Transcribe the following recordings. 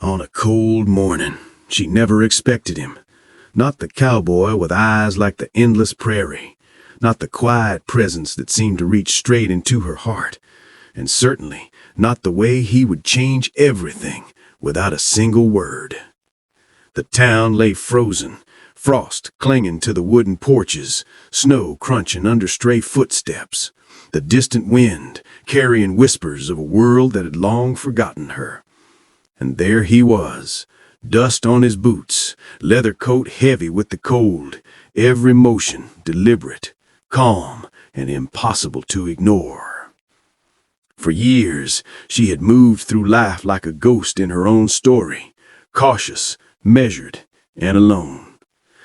On a cold morning, she never expected him. Not the cowboy with eyes like the endless prairie. Not the quiet presence that seemed to reach straight into her heart. And certainly not the way he would change everything without a single word. The town lay frozen, frost clinging to the wooden porches, snow crunching under stray footsteps, the distant wind carrying whispers of a world that had long forgotten her. And there he was, dust on his boots, leather coat heavy with the cold, every motion deliberate, calm, and impossible to ignore. For years, she had moved through life like a ghost in her own story, cautious, measured, and alone.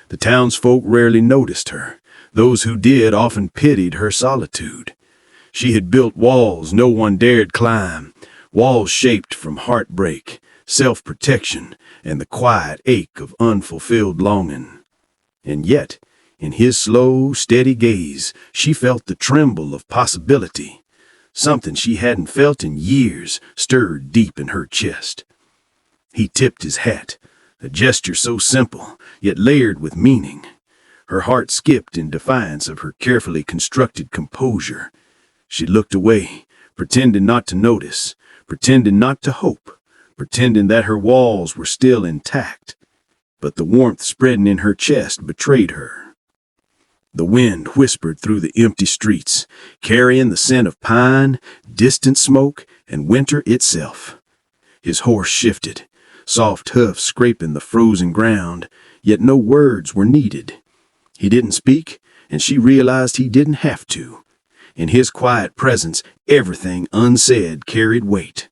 The townsfolk rarely noticed her. Those who did often pitied her solitude. She had built walls no one dared climb, walls shaped from heartbreak, self-protection, and the quiet ache of unfulfilled longing. And yet, in his slow, steady gaze, she felt the tremble of possibility. Something she hadn't felt in years stirred deep in her chest. He tipped his hat, a gesture so simple, yet layered with meaning. Her heart skipped in defiance of her carefully constructed composure. She looked away, pretending not to notice, pretending not to hope, pretending that her walls were still intact. But the warmth spreading in her chest betrayed her. The wind whispered through the empty streets, carrying the scent of pine, distant smoke, and winter itself. His horse shifted, soft hoofs scraping the frozen ground, yet no words were needed. He didn't speak, and she realized he didn't have to. In his quiet presence, everything unsaid carried weight.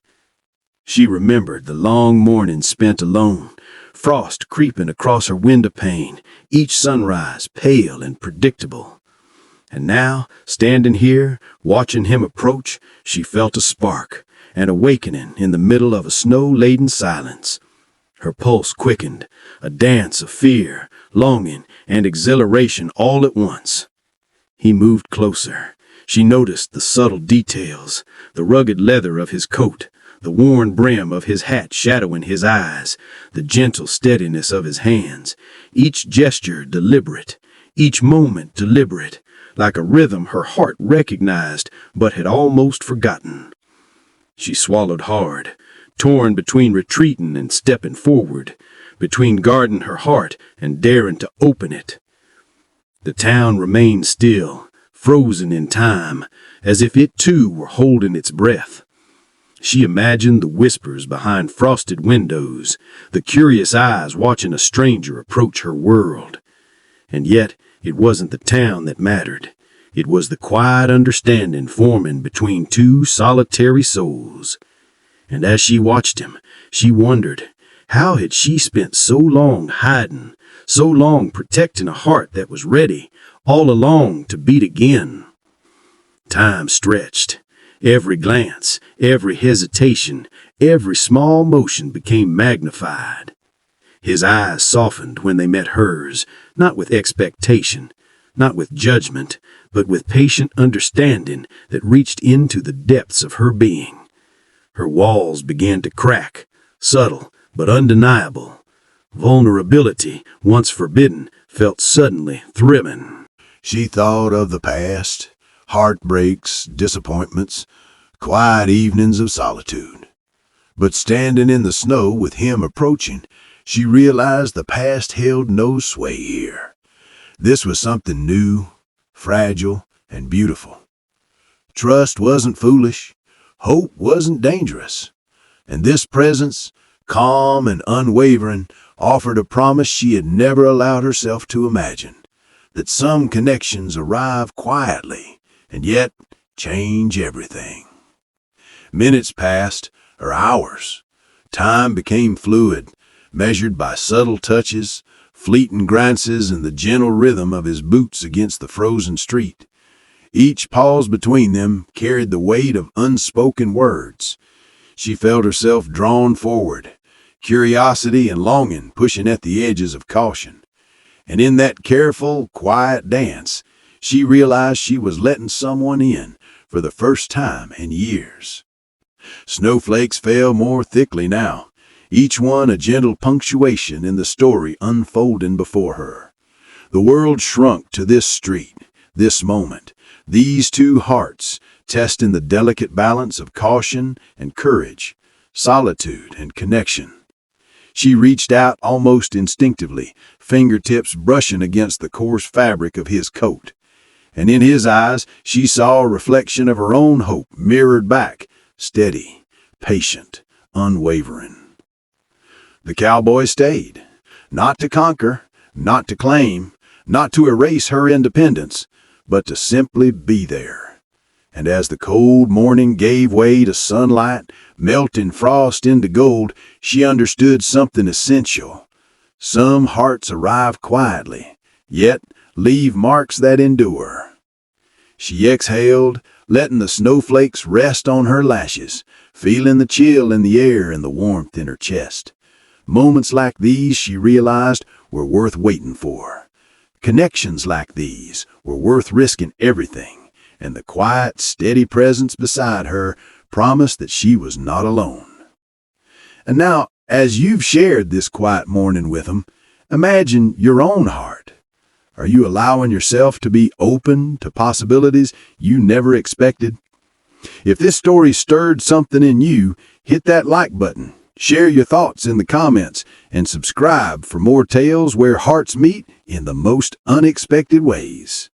She remembered the long mornings spent alone, frost creeping across her window pane, each sunrise pale and predictable. And now, standing here, watching him approach, she felt a spark, an awakening in the middle of a snow-laden silence. Her pulse quickened, a dance of fear, longing, and exhilaration all at once. He moved closer. She noticed the subtle details, the rugged leather of his coat, the worn brim of his hat shadowing his eyes, the gentle steadiness of his hands, each gesture deliberate, each moment deliberate, like a rhythm her heart recognized but had almost forgotten. She swallowed hard, torn between retreating and stepping forward, between guarding her heart and daring to open it. The town remained still, frozen in time, as if it too were holding its breath. She imagined the whispers behind frosted windows, the curious eyes watching a stranger approach her world. And yet, it wasn't the town that mattered. It was the quiet understanding forming between two solitary souls. And as she watched him, she wondered, how had she spent so long hiding, so long protecting a heart that was ready, all along to beat again? Time stretched. Every glance, every hesitation, every small motion became magnified. His eyes softened when they met hers, not with expectation, not with judgment, but with patient understanding that reached into the depths of her being. Her walls began to crack, subtle but undeniable. Vulnerability, once forbidden, felt suddenly thrilling. She thought of the past, heartbreaks, disappointments, quiet evenings of solitude. But standing in the snow with him approaching, she realized the past held no sway here. This was something new, fragile, and beautiful. Trust wasn't foolish, hope wasn't dangerous, and this presence, calm and unwavering, offered a promise she had never allowed herself to imagine, that some connections arrive quietly and yet change everything. Minutes passed, or hours. Time became fluid, measured by subtle touches, fleeting glances, and the gentle rhythm of his boots against the frozen street. Each pause between them carried the weight of unspoken words. She felt herself drawn forward, curiosity and longing pushing at the edges of caution. And in that careful, quiet dance, she realized she was letting someone in for the first time in years. Snowflakes fell more thickly now, each one a gentle punctuation in the story unfolding before her. The world shrunk to this street, this moment, these two hearts, testing the delicate balance of caution and courage, solitude and connection. She reached out almost instinctively, fingertips brushing against the coarse fabric of his coat. And in his eyes she saw a reflection of her own hope mirrored back, steady, patient, unwavering. The cowboy stayed, not to conquer, not to claim, not to erase her independence, but to simply be there. And as the cold morning gave way to sunlight, melting frost into gold, she understood something essential. Some hearts arrive quietly, yet leave marks that endure. She exhaled, letting the snowflakes rest on her lashes, feeling the chill in the air and the warmth in her chest. Moments like these, she realized, were worth waiting for. Connections like these were worth risking everything, and the quiet, steady presence beside her promised that she was not alone. And now, as you've shared this quiet morning with them, imagine your own heart. Are you allowing yourself to be open to possibilities you never expected? If this story stirred something in you, hit that like button, share your thoughts in the comments, and subscribe for more tales where hearts meet in the most unexpected ways.